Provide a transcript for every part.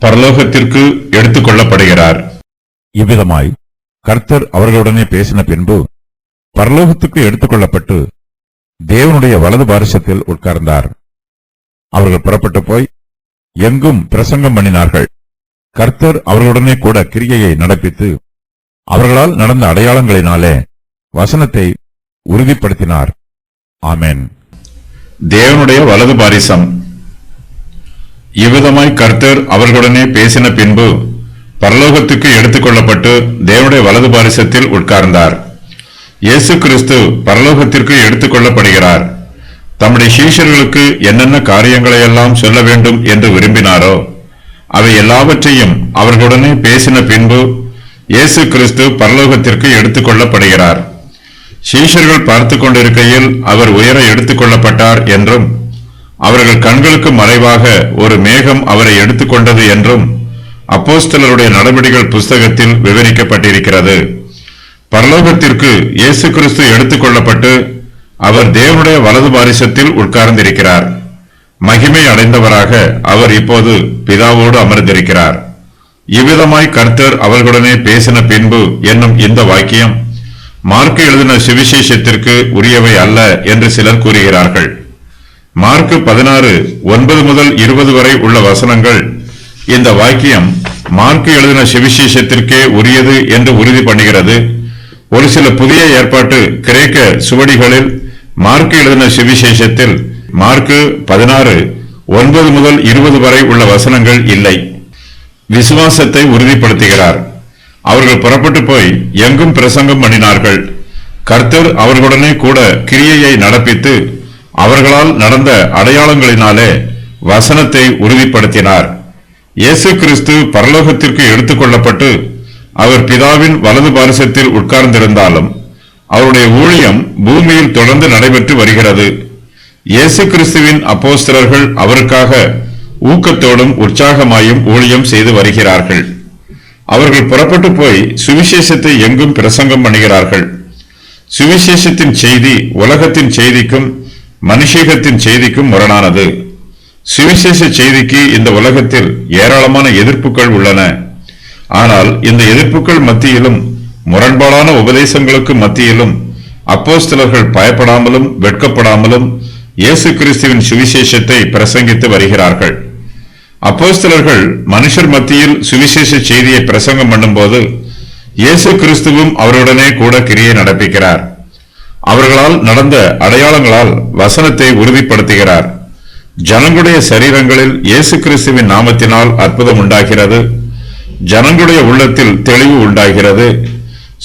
பரலோகத்திற்கு எடுத்துக் கொள்ளப்படுகிறார். இவ்விதமாய் கர்த்தர் அவர்களுடனே பேசின பின்பு பரலோகத்துக்கு எடுத்துக் கொள்ளப்பட்டு தேவனுடைய வலது பாரிசத்தில் உட்கார்ந்தார். அவர்கள் புறப்பட்டு போய் எங்கும் பிரசங்கம் பண்ணினார்கள். கர்த்தர் அவர்களுடனே கூட கிரியையை நடப்பித்து அவர்களால் நடந்த அடையாளங்களினாலே வசனத்தை உறுதிப்படுத்தினார். ஆமென். தேவனுடைய வலது பாரிசம். இவ்விதமாய் கர்த்தர் அவர்களுடனே பேசின பின்பு பரலோகத்துக்கு எடுத்துக் கொள்ளப்பட்டு தேவனுடைய வலது பாரிசத்தில் உட்கார்ந்தார். இயேசு கிறிஸ்து பரலோகத்திற்கு எடுத்துக் கொள்ளப்படுகிறார். தம்முடைய சீஷர்களுக்கு என்னென்ன காரியங்களையெல்லாம் சொல்ல வேண்டும் என்று விரும்பினாரோ அவை எல்லாவற்றையும் அவர்களுடனே பேசின பின்பு இயேசு கிறிஸ்து பரலோகத்திற்கு எடுத்துக் கொள்ளப்படுகிறார். சீஷர்கள் பார்த்து கொண்டிருக்கையில் அவர் உயர எடுத்துக் கொள்ளப்பட்டார் என்றும் அவர்கள் கண்களுக்கு மறைவாக ஒரு மேகம் அவரை எடுத்துக்கொண்டது என்றும் அப்போஸ்தலருடைய நடவடிக்கைகள் புஸ்தகத்தில் விவரிக்கப்பட்டிருக்கிறது. பரலோகத்திற்கு இயேசு கிறிஸ்து எடுத்துக் கொள்ளப்பட்டு அவர் தேவனுடைய வலது பாரிசத்தில் உட்கார்ந்திருக்கிறார். மகிமை அடைந்தவராக அவர் இப்போது பிதாவோடு அமர்ந்திருக்கிறார். இவ்விதமாய் கர்த்தர் அவர்களுடனே பேசின பின்பு என்னும் இந்த வாக்கியம் மார்க்கு எழுதின சுவிசேஷத்திற்கு உரியவை அல்ல என்று சிலர் கூறுகிறார்கள். மார்க்கு 16:9 முதல் 20 வரை உள்ள வசனங்கள் இந்த வாக்கியம் மார்க்கு எழுதின சுவிசேஷத்திற்கே உரியது என்று உறுதி பண்ணுகிறது. ஒரு சில புதிய ஏற்பாட்டு கிரேக்க சுவடிகளில் மார்க்கு எழுதின சுவிசேஷத்தில் மார்க்கு 16:9 முதல் 20 வரை உள்ள வசனங்கள் இல்லை. விசுவாசத்தை உறுதிப்படுத்துகிறார். அவர்கள் புறப்பட்டு போய் எங்கும் பிரசங்கம் பண்ணினார்கள். கர்த்தர் அவர்களுடனே கூட கிரியையை நடப்பித்து அவர்களால் நடந்த அடையாளங்களினாலே வசனத்தை உறுதிப்படுத்தினார். இயேசு கிறிஸ்து பரலோகத்திற்கு எடுத்துக் கொள்ளப்பட்டு அவர் பிதாவின் வலது பாரிசத்தில் உட்கார்ந்திருந்தாலும் அவருடைய ஊழியம் பூமியில் தொடர்ந்து நடைபெற்று வருகிறது. இயேசு கிறிஸ்துவின் அப்போஸ்தலர்கள் அவருக்காக ஊக்கத்தோடும் உற்சாகமாயும் ஊழியம் செய்து வருகிறார்கள். அவர்கள் புறப்பட்டு போய் சுவிசேஷத்தை எங்கும் பிரசங்கம் பண்ணுகிறார்கள். சுவிசேஷத்தின் செய்தி உலகத்தின் செய்திக்கும் மனுஷீகத்தின் செய்திக்கும் முரணானது. சுவிசேஷ செய்திக்கு இந்த உலகத்தில் ஏராளமான எதிர்ப்புகள் உள்ளன. ஆனால் இந்த எதிர்ப்புகள் மத்தியிலும் முரண்பாடான உபதேசங்களுக்கு மத்தியிலும் அப்போஸ்தலர்கள் பயப்படாமலும் வெட்கப்படாமலும் இயேசு கிறிஸ்துவின் சுவிசேஷத்தை பிரசங்கித்து வருகிறார்கள். அப்போஸ்தலர்கள் மனுஷர் மத்தியில் சுவிசேஷ செய்தியை பிரசங்கம் பண்ணும்போது இயேசு கிறிஸ்துவும் அவருடனே கூட கிரியை நடப்பிக்கிறார். அவர்களால் நடந்த அடையாளங்களால் வசனத்தை உறுதிப்படுத்துகிறார். ஜனங்களுடைய சரீரங்களில் இயேசு கிறிஸ்துவின் நாமத்தினால் அற்புதம் உண்டாகிறது. ஜனங்களுடைய உள்ளத்தில் தெளிவு உண்டாகிறது.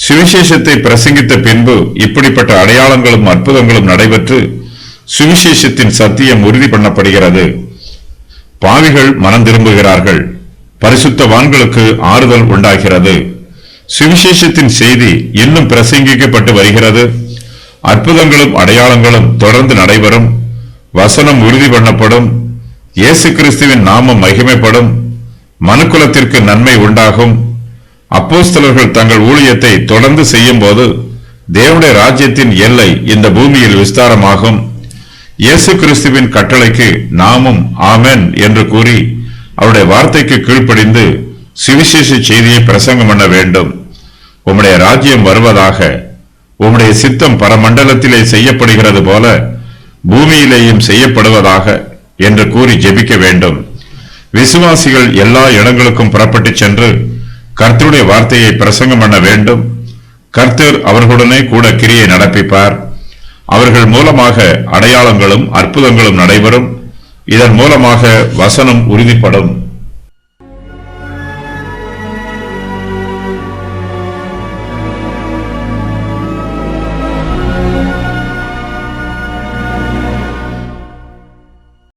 சுவிசேஷத்தை பிரசங்கித்த பின்பு இப்படிப்பட்ட அடையாளங்களும் அற்புதங்களும் நடைபெற்று சுவிசேஷத்தின் சத்தியம் உறுதி பண்ணப்படுகிறது. பாவிகள் மனம் திரும்புகிறார்கள். பரிசுத்தவான்களுக்கு ஆறுதல் உண்டாகிறது. சுவிசேஷத்தின் செய்தி இன்னும் பிரசங்கிக்கப்பட்டு வருகிறது. அற்புதங்களும் அடையாளங்களும் தொடர்ந்து நடைபெறும். வசனம் உறுதி பண்ணப்படும். இயேசு கிறிஸ்துவின் நாமம் மகிமைப்படும். மனுக்குலத்திற்கு நன்மை உண்டாகும். அப்போஸ்தலர்கள் தங்கள் ஊழியத்தை தொடர்ந்து செய்யும் போது தேவனுடைய ராஜ்யத்தின் எல்லை இந்த பூமியில் விஸ்தாரமாகும். இயேசு கிறிஸ்துவின் கட்டளைக்கு நாமும் ஆமென் என்று கூறி அவருடைய வார்த்தைக்கு கீழ்ப்படிந்து சுவிசேஷ செய்தியை பிரசங்கம் பண்ண வேண்டும். உம்முடைய ராஜ்யம் வருவதாக. உம்முடைய சித்தம் பரமண்டலத்திலே செய்யப்படுகிறது போல பூமியிலேயும் செய்யப்படுவதாக என்று கூறி ஜெபிக்க வேண்டும். விசுவாசிகள் எல்லா இடங்களுக்கும் புறப்பட்டு சென்று கர்த்தருடைய வார்த்தையை பிரசங்கம் பண்ண வேண்டும். கர்த்தர் அவர்களுடனே கூட கிரியை நடப்பிப்பார். அவர்கள் மூலமாக அடையாளங்களும் அற்புதங்களும் நடைபெறும். இதன் மூலமாக வசனம் உறுதிப்படும்.